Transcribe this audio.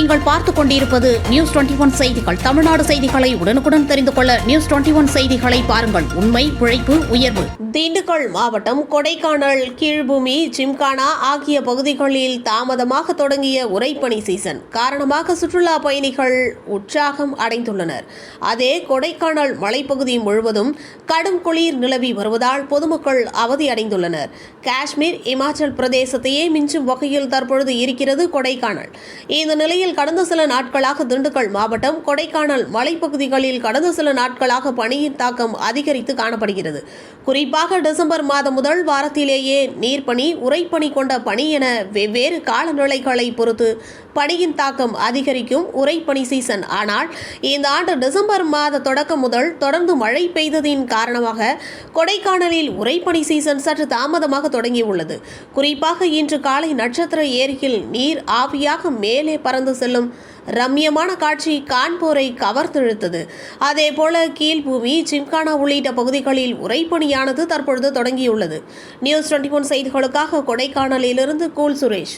நீங்கள் பார்த்துக் கொண்டிருப்பது நியூஸ் 21 செய்திகள். தமிழ்நாடு செய்திகளை உடனுக்குடன் தெரிந்து கொள்ள நியூஸ் 21 செய்திகளை பாருங்கள். உண்மை, உழைப்பு, உயர்வு. திண்டுக்கல் மாவட்டம் கொடைக்கானல், கீழ்பூமி, ஜிம்கானா ஆகிய பகுதிகளில் தாமதமாக தொடங்கிய உறைபனி சீசன் காரணமாக சுற்றுலா பயணிகள் உற்சாகம் அடைந்துள்ளனர். அதே கொடைக்கானல் மலைப்பகுதி முழுவதும் கடும் குளிர் நிலவி வருவதால் பொதுமக்கள் அவதியடைந்துள்ளனர். காஷ்மீர், இமாச்சல் பிரதேசத்தையே மிஞ்சும் வகையில் தற்பொழுது இருக்கிறது கொடைக்கானல். இந்த நிலையில் கடந்த சில நாட்களாக திண்டுக்கல் மாவட்டம் கொடைக்கானல் மலைப்பகுதிகளில் கடந்த சில நாட்களாக பனியின் தாக்கம் அதிகரித்து காணப்படுகிறது. குறிப்பாக டிசம்பர் மாதம் முதல் வாரத்திலேயே நீர்ப்பனி, உறைபனி கொண்ட பனி என வெவ்வேறு காலநிலைகளை பொறுத்து பனியின் தாக்கம் அதிகரிக்கும் உறைபனி சீசன். ஆனால் இந்த ஆண்டு டிசம்பர் மாத தொடக்கம் முதல் தொடர்ந்து மழை பெய்ததின் காரணமாக கொடைக்கானலில் உறைபனி சீசன் சற்று தாமதமாக தொடங்கியுள்ளது. குறிப்பாக இன்று காலை நட்சத்திர ஏரியில் நீர் ஆவியாக மேலே பறந்து செல்லும் ரம்யமான காட்சி காண்போரை கவர்ந்தெழுத்தது. அதேபோல கீழ்பூமி, ஜிம்கானா உள்ளிட்ட பகுதிகளில் உறைபனியானது தற்பொழுது தொடங்கியுள்ளது. நியூஸ் 21 செய்திகளுக்காக கொடைக்கானலிலிருந்து கூல் சுரேஷ்.